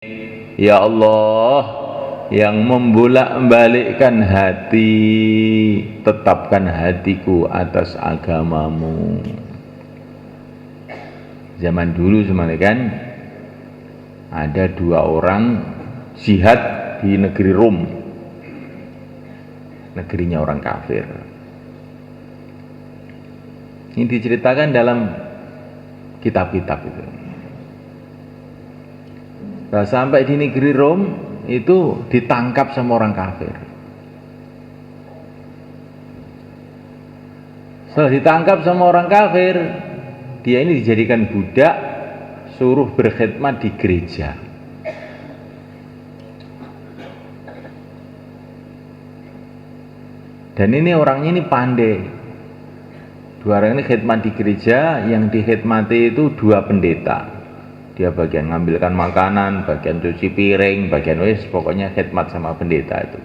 Ya Allah, yang membolak-balikkan hati, tetapkan hatiku atas agamamu. Zaman dulu sebenarnya kan ada dua orang jihad di negeri Rum, negerinya orang kafir. Ini diceritakan dalam kitab-kitab itu. Nah, sampai di negeri Rom itu ditangkap sama orang kafir. Setelah ditangkap sama orang kafir, dia ini dijadikan budak, suruh berkhidmat di gereja. Dan ini orangnya ini pandai. Dua orang ini khidmat di gereja, yang dikhidmati itu dua pendeta. Dia bagian ngambilkan makanan, bagian cuci piring, bagian pokoknya khidmat sama pendeta itu.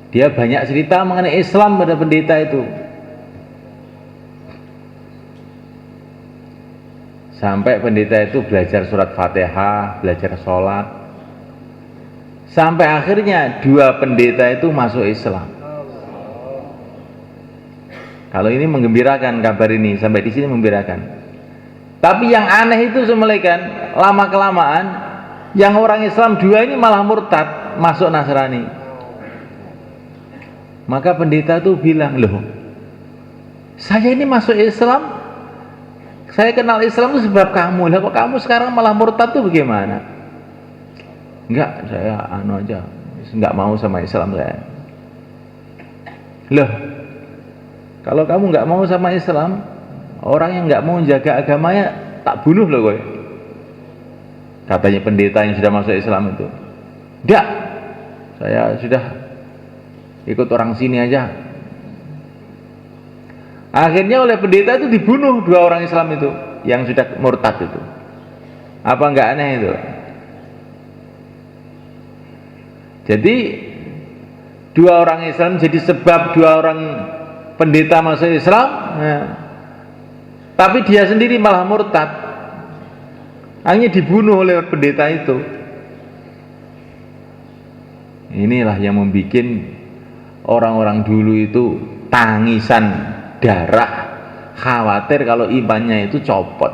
Dia banyak cerita mengenai Islam pada pendeta itu. Sampai pendeta itu belajar surat Fatihah, belajar sholat. Sampai akhirnya dua pendeta itu masuk Islam. Kalau ini menggembirakan kabar ini, sampai di sini menggembirakan. Tapi yang aneh itu semelekan, lama kelamaan yang orang Islam dua ini malah murtad, masuk Nasrani. Maka pendeta itu bilang, loh, saya ini masuk Islam, saya kenal Islam itu sebab kamu. Lah kok kamu sekarang malah murtad tuh bagaimana? Enggak, saya aja, enggak mau sama Islam saya. Loh, kalau kamu enggak mau sama Islam, orang yang enggak mau jaga agamanya tak bunuh loh kowe. Katanya pendeta yang sudah masuk Islam itu. Enggak, saya sudah ikut orang sini aja. Akhirnya oleh pendeta itu dibunuh dua orang Islam itu yang sudah murtad itu. Apa enggak aneh itu? Jadi dua orang Islam jadi sebab dua orang pendeta masuk Islam, ya. Tapi dia sendiri malah murtad, hanya dibunuh oleh pendeta itu. Inilah yang membuat orang-orang dulu itu tangisan darah, khawatir kalau imannya itu copot.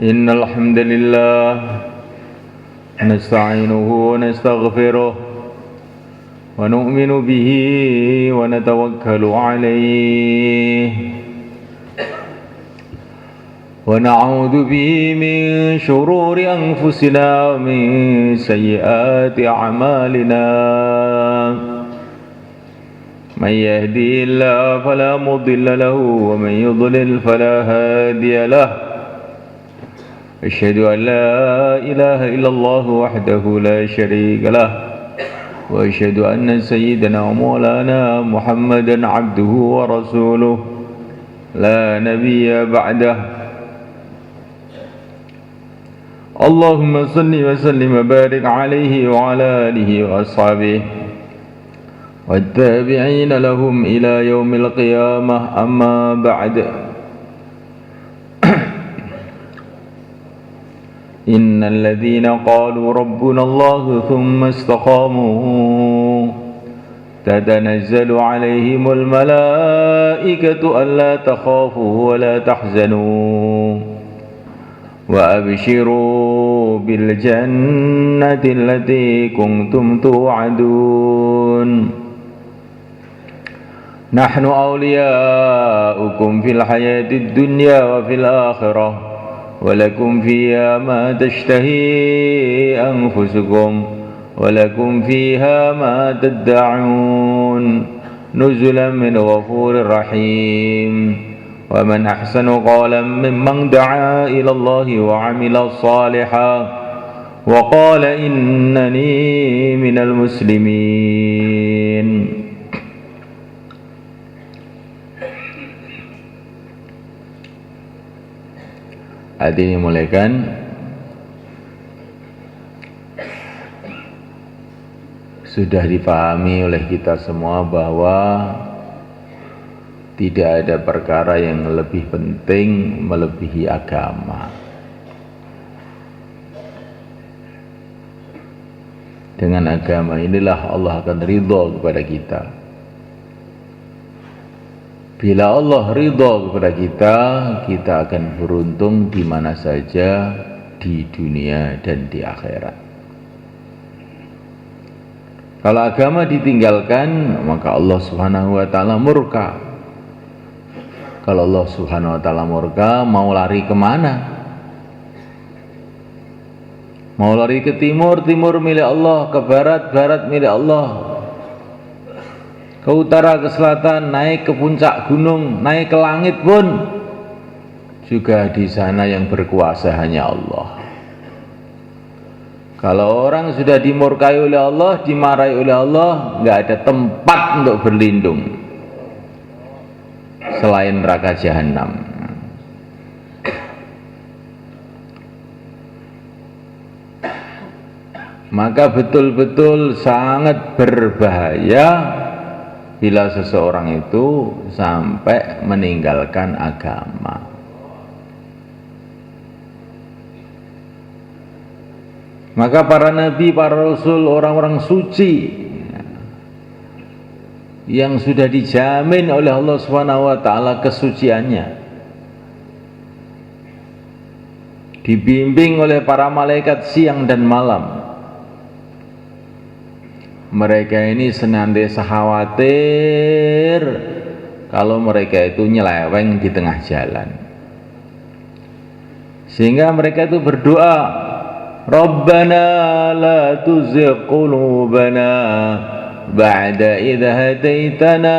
Innal hamdalillah nasta'inuhu wa nastaghfiruh wa nu'minu bihi wa natawakkalu alaihi wa na'udzu bihi min syururi anfusina wa min sayyiati a'malina. Man yahdihillahu fala mudilla lahu wa man yudlil fala hadiya lahu. Asyhadu an la ilaha illallah wahdahu la syarika lahu wa asyhadu anna sayyidana wa maulana Muhammadan abduhu wa rasuluh la nabiyya ba'dahu. Allahumma salli wa sallim wa barik alaihi wa ala alihi wa ashabihi wattabi'ina lahum ila yaumil qiyamah, amma ba'd. Innal ladzina qalu rabbuna Allah thumma istaqamu tatanazzalu alaihimul malaikatu alla takhafu wa la tahzanu وأبشروا بالجنة التي كنتم توعدون نحن أولياؤكم في الحياة الدنيا وفي الآخرة ولكم فيها ما تشتهي أنفسكم ولكم فيها ما تدعون نزلا من غفور رحيم. ومن أحسن قولا ممن دعا إلى الله وعمل صالحا وقال إنني من المسلمين. Hadirin muliakan, sudah dipahami oleh kita semua bahwa tidak ada perkara yang lebih penting melebihi agama. Dengan agama inilah Allah akan ridha kepada kita. Bila Allah ridha kepada kita, kita akan beruntung di mana saja di dunia dan di akhirat. Kalau agama ditinggalkan, maka Allah Subhanahu wa taala murka. Kalau Allah Subhanahu wa taala murka, mau lari kemana? Mau lari ke timur, timur milik Allah, ke barat, barat milik Allah, ke utara, ke selatan, naik ke puncak gunung, naik ke langit pun juga di sana yang berkuasa hanya Allah. Kalau orang sudah dimurkai oleh Allah, dimarahi oleh Allah, nggak ada tempat untuk berlindung selain neraka jahanam. Maka betul-betul sangat berbahaya bila seseorang itu sampai meninggalkan agama. Maka para nabi, para rasul, orang-orang suci yang sudah dijamin oleh Allah Subhanahu wa taala kesuciannya, dibimbing oleh para malaikat siang dan malam, mereka ini senantiasa khawatir kalau mereka itu nyeleweng di tengah jalan, sehingga mereka itu berdoa, Rabbana la tuzigh qulubana ba'da idh hadaitana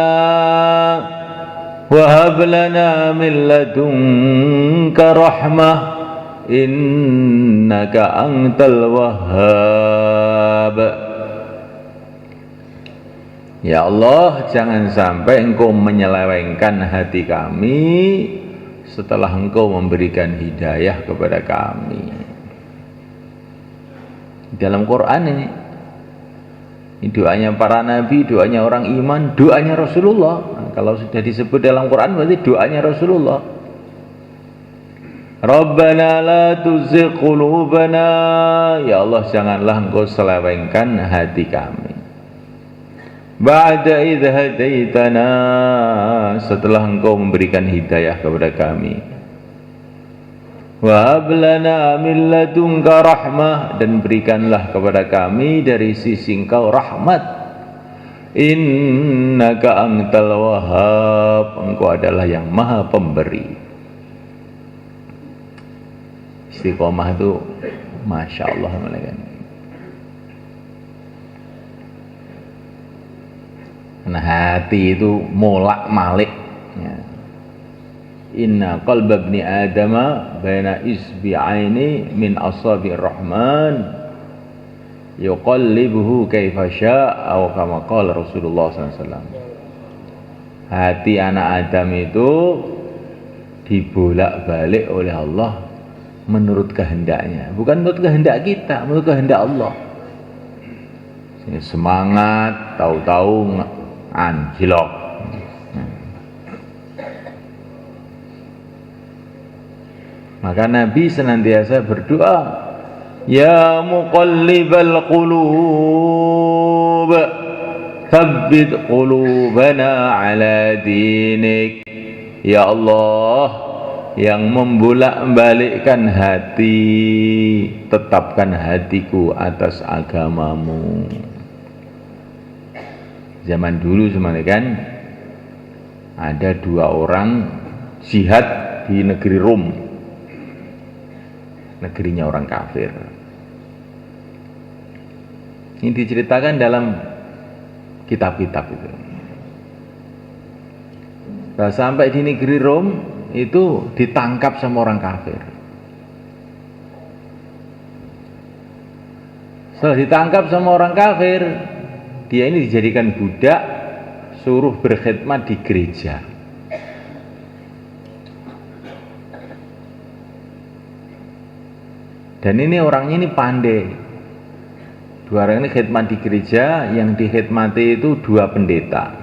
wa hab lana min ladunka rahmah innaka antal wahhab. Ya Allah, jangan sampai Engkau menyelewengkan hati kami setelah Engkau memberikan hidayah kepada kami. Dalam Quran ini doanya para nabi, doanya orang iman, doanya Rasulullah. Nah, kalau sudah disebut dalam Quran berarti doanya Rasulullah. Rabbana la tuzigh qulubana, ya Allah janganlah Engkau selewengkan hati kami. Ba'da idh hadaitana, setelah Engkau memberikan hidayah kepada kami. Wa hab lana min ladunka rahmah, dan berikanlah kepada kami dari sisi Engkau rahmat. Innaka antal wahhab, Engkau adalah yang maha pemberi. Istiqomah itu Masya Allah, karena hati itu molak malik ya. Inna qalba ibni adama baina isbi'aini min asabi'ir rahman yuqallibuhu kaifa syaa' atau kama qala Rasulullah SAW. Hati anak Adam itu dibolak-balik oleh Allah menurut kehendaknya, bukan menurut kehendak kita, menurut kehendak Allah. Semangat tahu-tahu anjlok. Maka Nabi senantiasa berdoa, Ya muqallibal qulub, tsabbit qulubana ala dinik. Ya Allah, yang membolak-balikkan hati, tetapkan hatiku atas agamamu. Zaman dulu sebenarnya kan ada dua orang jihad di negeri Rom, negerinya orang kafir. Ini diceritakan dalam kitab-kitab itu. Nah, sampai di negeri Rom itu ditangkap sama orang kafir. Setelah ditangkap sama orang kafir, dia ini dijadikan budak, suruh berkhidmat di gereja. Dan ini orangnya ini pandai. Dua orang ini khidmat di gereja, yang dikhidmati itu dua pendeta.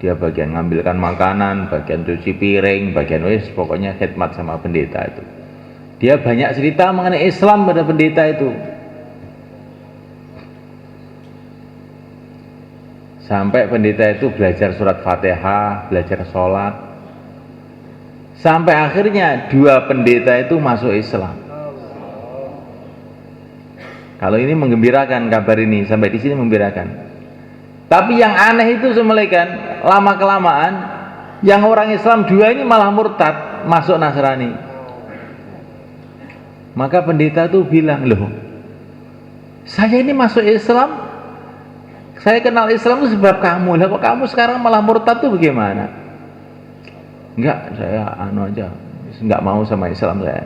Dia bagian ngambilkan makanan, bagian cuci piring, bagian pokoknya khidmat sama pendeta itu. Dia banyak cerita mengenai Islam pada pendeta itu. Sampai pendeta itu belajar surat Fatihah, belajar sholat. Sampai akhirnya 2 pendeta itu masuk Islam. Kalau ini menggembirakan kabar ini, sampai di sini menggembirakan. Tapi yang aneh itu semelekan, lama kelamaan yang orang Islam 2 ini malah murtad, masuk Nasrani. Maka pendeta itu bilang, loh, saya ini masuk Islam, saya kenal Islam itu sebab kamu. Lah kok kamu sekarang malah murtad tuh bagaimana? Enggak, saya aja, enggak mau sama Islam saya.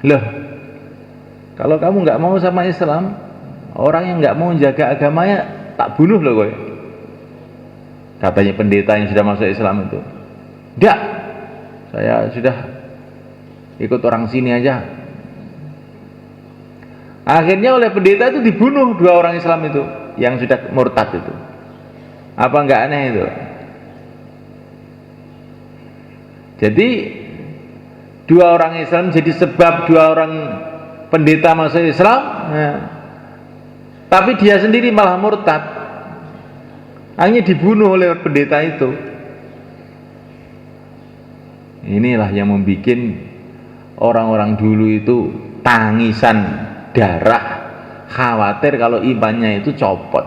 Loh, kalau kamu enggak mau sama Islam, orang yang enggak mau jaga agamanya tak bunuh loh kowe. Katanya pendeta yang sudah masuk Islam itu. Enggak, saya sudah ikut orang sini aja. Akhirnya oleh pendeta itu dibunuh 2 orang Islam itu yang sudah murtad itu. Apa enggak aneh itu? Jadi 2 orang Islam jadi sebab 2 orang pendeta masuk Islam, tapi dia sendiri malah murtad. Hanya dibunuh oleh pendeta itu. Inilah yang membuat orang-orang dulu itu tangisan darah, khawatir kalau imannya itu copot.